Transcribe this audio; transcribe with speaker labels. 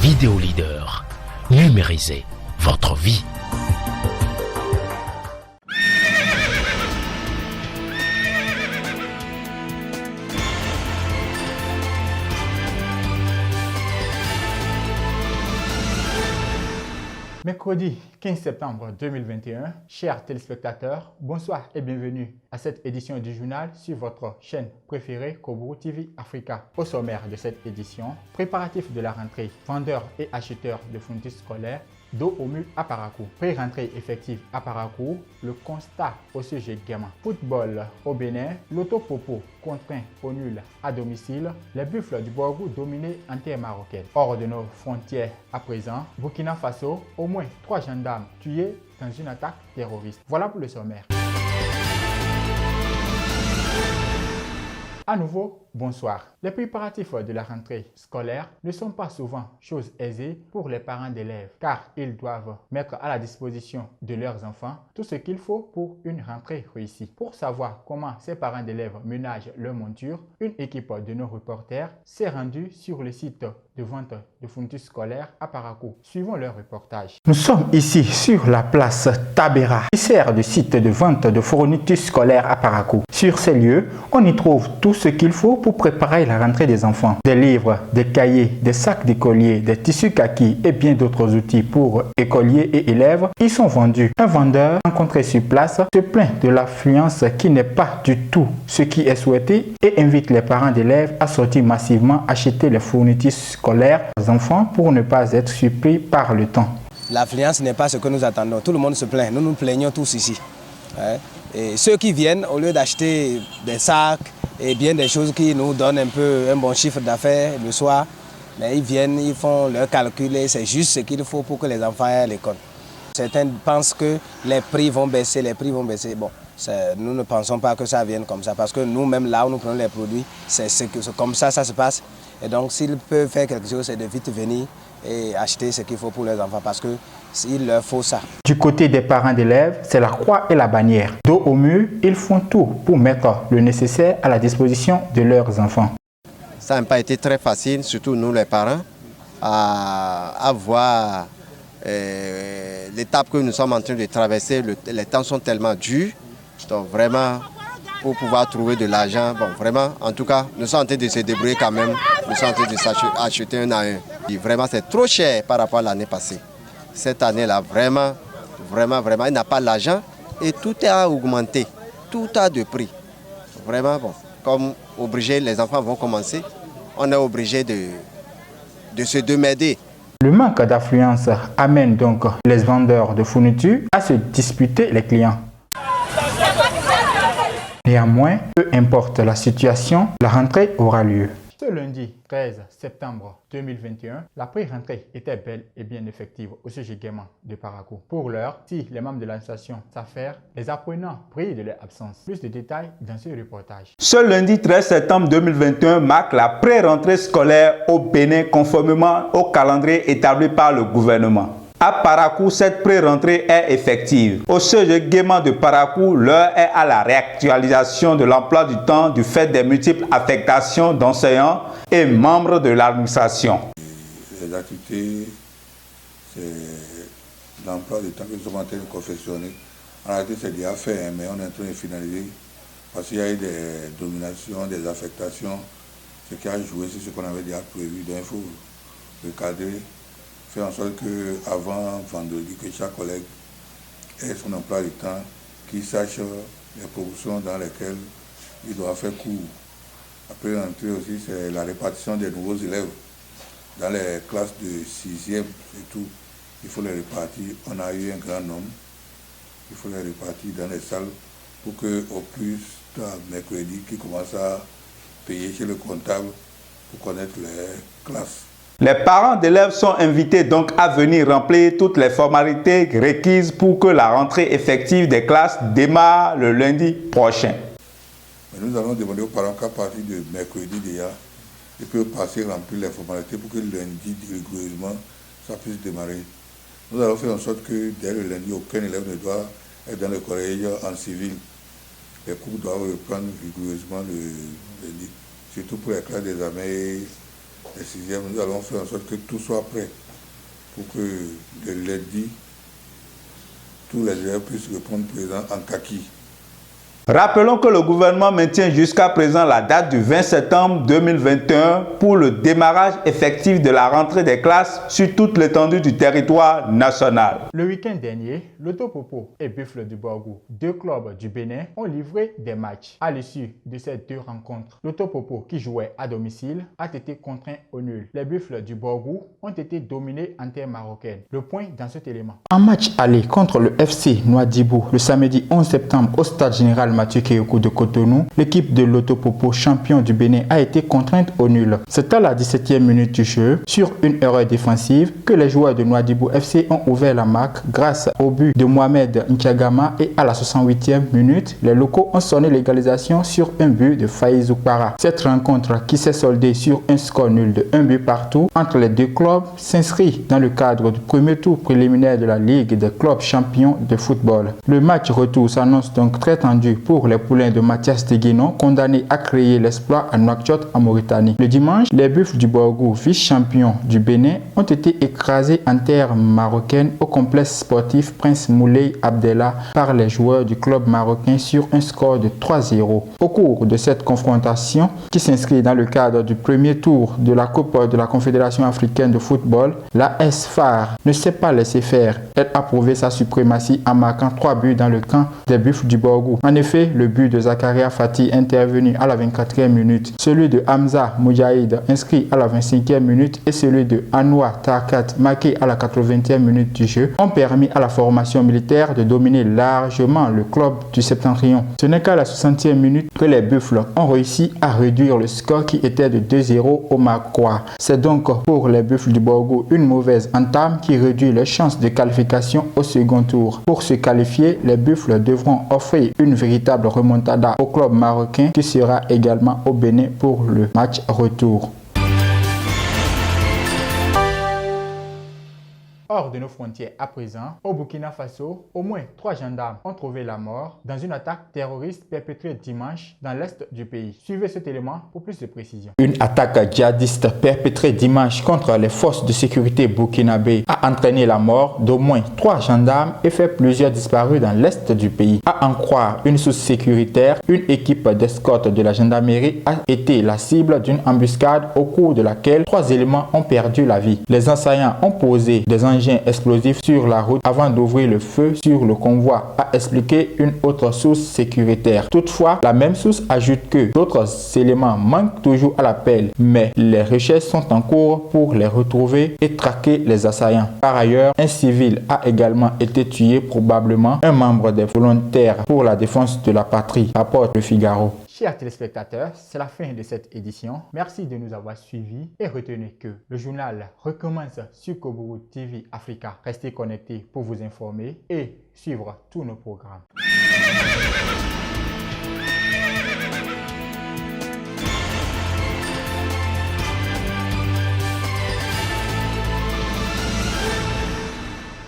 Speaker 1: Vidéo Leader. Numérisez votre vie.
Speaker 2: Mercredi 15 septembre 2021, chers téléspectateurs, bonsoir et bienvenue à cette édition du journal sur votre chaîne préférée Koburu TV Africa. Au sommaire de cette édition, préparatifs de la rentrée, vendeurs et acheteurs de fournitures scolaires, dos au mur à Parakou. Pré-rentrée effective à Parakou, le constat au sujet gamin. Football au Bénin, l'autopopo contraint au nul à domicile, les buffles du Borgou dominés en terre marocaine. Hors de nos frontières à présent, Burkina Faso, au moins 3 gendarmes tués dans une attaque terroriste. Voilà pour le sommaire. À nouveau, bonsoir. Les préparatifs de la rentrée scolaire ne sont pas souvent chose aisée pour les parents d'élèves car ils doivent mettre à la disposition de leurs enfants tout ce qu'il faut pour une rentrée réussie. Pour savoir comment ces parents d'élèves ménagent leur monture, une équipe de nos reporters s'est rendue sur le site de vente de fournitures scolaires à Parakou. Suivons leur reportage. Nous sommes ici sur la place Tabera qui sert de site de vente de fournitures scolaires à Parakou. Sur ces lieux, on y trouve tout ce qu'il faut pour préparer la rentrée des enfants. Des livres, des cahiers, des sacs d'écoliers, des tissus kaki et bien d'autres outils pour écoliers et élèves y sont vendus. Un vendeur rencontré sur place se plaint de l'affluence qui n'est pas du tout ce qui est souhaité et invite les parents d'élèves à sortir massivement acheter les fournitures scolaires aux enfants pour ne pas être surpris par le temps.
Speaker 3: L'affluence n'est pas ce que nous attendons. Tout le monde se plaint. Nous nous plaignons tous ici. Et ceux qui viennent, au lieu d'acheter des sacs et bien des choses qui nous donnent un peu un bon chiffre d'affaires le soir, mais ils viennent, ils font leur calcul et c'est juste ce qu'il faut pour que les enfants aient à l'école. Certains pensent que les prix vont baisser, Bon, nous ne pensons pas que ça vienne comme ça parce que nous-mêmes là où nous prenons les produits, c'est comme ça se passe. Et donc s'ils peuvent faire quelque chose, c'est de vite venir et acheter ce qu'il faut pour les enfants parce qu'il leur faut ça. Du côté des parents d'élèves, c'est la croix et la bannière. Dos au mur, ils font tout pour mettre le nécessaire à la disposition de leurs enfants.
Speaker 4: Ça n'a pas été très facile, surtout nous les parents, à voir l'étape que nous sommes en train de traverser. Les temps sont tellement durs, donc vraiment pour pouvoir trouver de l'argent, bon vraiment, en tout cas, nous sommes en train de se débrouiller quand même, nous sommes en train de s'acheter un à un. Et vraiment, c'est trop cher par rapport à l'année passée. Cette année-là, vraiment, il n'a pas l'argent et tout a augmenté, tout a de prix. Vraiment, bon, comme obligé, les enfants vont commencer, on est obligé de se démerder.
Speaker 2: Le manque d'affluence amène donc les vendeurs de fournitures à se disputer les clients. Néanmoins, peu importe la situation, la rentrée aura lieu. Ce lundi 13 septembre 2021, la pré-rentrée était belle et bien effective au sujet gaiement de Parakou. Pour l'heure, si les membres de l'association s'affairent, les apprenants prient de leur absence. Plus de détails dans ce reportage.
Speaker 5: Ce lundi 13 septembre 2021 marque la pré-rentrée scolaire au Bénin conformément au calendrier établi par le gouvernement. À Parakou, cette pré-rentrée est effective. Au sujet gaiement de Parakou, l'heure est à la réactualisation de l'emploi du temps du fait des multiples affectations d'enseignants et membres de l'administration.
Speaker 6: Les activités, c'est l'emploi du temps que nous sommes en train de confectionner. En réalité, c'est déjà fait, mais on est en train de finaliser parce qu'il y a eu des dominations, des affectations, ce qui a joué sur ce qu'on avait déjà prévu. Donc il faut recadrer, faire en sorte qu'avant vendredi, que chaque collègue ait son emploi du temps, qu'il sache les proportions dans lesquelles il doit faire cours. Après l'entrée aussi, c'est la répartition des nouveaux élèves. Dans les classes de 6e et tout, il faut les répartir. On a eu un grand nombre. Il faut les répartir dans les salles pour qu'au plus tard, mercredi, qu'ils commencent à payer chez le comptable pour connaître les classes.
Speaker 5: Les parents d'élèves sont invités donc à venir remplir toutes les formalités requises pour que la rentrée effective des classes démarre le lundi prochain.
Speaker 6: Mais nous allons demander aux parents qu'à partir de mercredi déjà, ils peuvent passer remplir les formalités pour que lundi, rigoureusement, ça puisse démarrer. Nous allons faire en sorte que dès le lundi, aucun élève ne doit être dans le collège en civil. Les cours doivent reprendre rigoureusement le lundi, surtout pour les classes des armées les sixièmes, nous allons faire en sorte que tout soit prêt pour que le lundi, tous les élèves puissent répondre présents en kaki.
Speaker 5: Rappelons que le gouvernement maintient jusqu'à présent la date du 20 septembre 2021 pour le démarrage effectif de la rentrée des classes sur toute l'étendue du territoire national.
Speaker 2: Le week-end dernier, l'Autopopo et Buffle du Borgou, deux clubs du Bénin, ont livré des matchs. À l'issue de ces deux rencontres, l'Autopopo, qui jouait à domicile, a été contraint au nul. Les Buffles du Borgou ont été dominés en terre marocaine. Le point dans cet élément. En match aller contre le FC Nouadhibou le samedi 11 septembre au stade général Mathieu Kéyoko de Cotonou, l'équipe de l'Autopopo, champion du Bénin, a été contrainte au nul. C'est à la 17e minute du jeu, sur une erreur défensive, que les joueurs de Nouadhibou FC ont ouvert la marque grâce au but de Mohamed Ntiagama, et à la 68e minute, les locaux ont sonné l'égalisation sur un but de Faïzou Para. Cette rencontre, qui s'est soldée sur un score nul de 1 but partout entre les deux clubs, s'inscrit dans le cadre du premier tour préliminaire de la Ligue des clubs champions de football. Le match retour s'annonce donc très tendu pour les poulains de Mathias Teguinon, condamnés à créer l'exploit à Nouakchott en Mauritanie. Le dimanche, les Buffles du Borgou, vice-champions du Bénin, ont été écrasés en terre marocaine au complexe sportif Prince Moulay Abdellah par les joueurs du club marocain sur un score de 3-0. Au cours de cette confrontation, qui s'inscrit dans le cadre du premier tour de la Coupe de la Confédération africaine de football, la SFAR ne s'est pas laissé faire. Elle a prouvé sa suprématie en marquant 3 buts dans le camp des Buffles du Borgou. En effet, le but de Zakaria Fati intervenu à la 24e minute, celui de Hamza Moujahid inscrit à la 25e minute et celui de Anwa Tarkat marqué à la 80e minute du jeu ont permis à la formation militaire de dominer largement le club du Septentrion. Ce n'est qu'à la 60e minute que les Buffles ont réussi à réduire le score qui était de 2-0 au Marocois. C'est donc pour les Buffles du Borgou une mauvaise entame qui réduit les chances de qualification au second tour. Pour se qualifier, les Buffles devront offrir une véritable remontada au club marocain qui sera également au Bénin pour le match retour. Hors de nos frontières à présent, au Burkina Faso, au moins 3 gendarmes ont trouvé la mort dans une attaque terroriste perpétrée dimanche dans l'est du pays. Suivez cet élément pour plus de précision. Une attaque djihadiste perpétrée dimanche contre les forces de sécurité burkinabé a entraîné la mort d'au moins 3 gendarmes et fait plusieurs disparus dans l'est du pays. À en croire une source sécuritaire, une équipe d'escorte de la gendarmerie a été la cible d'une embuscade au cours de laquelle 3 éléments ont perdu la vie. Les assaillants ont posé des engins explosifs sur la route avant d'ouvrir le feu sur le convoi, a expliqué une autre source sécuritaire. Toutefois, la même source ajoute que d'autres éléments manquent toujours à l'appel, mais les recherches sont en cours pour les retrouver et traquer les assaillants. Par ailleurs, un civil a également été tué, probablement un membre des volontaires pour la défense de la patrie, rapporte Le Figaro. Chers téléspectateurs, c'est la fin de cette édition. Merci de nous avoir suivis et retenez que le journal recommence sur Koburu TV Africa. Restez connectés pour vous informer et suivre tous nos programmes.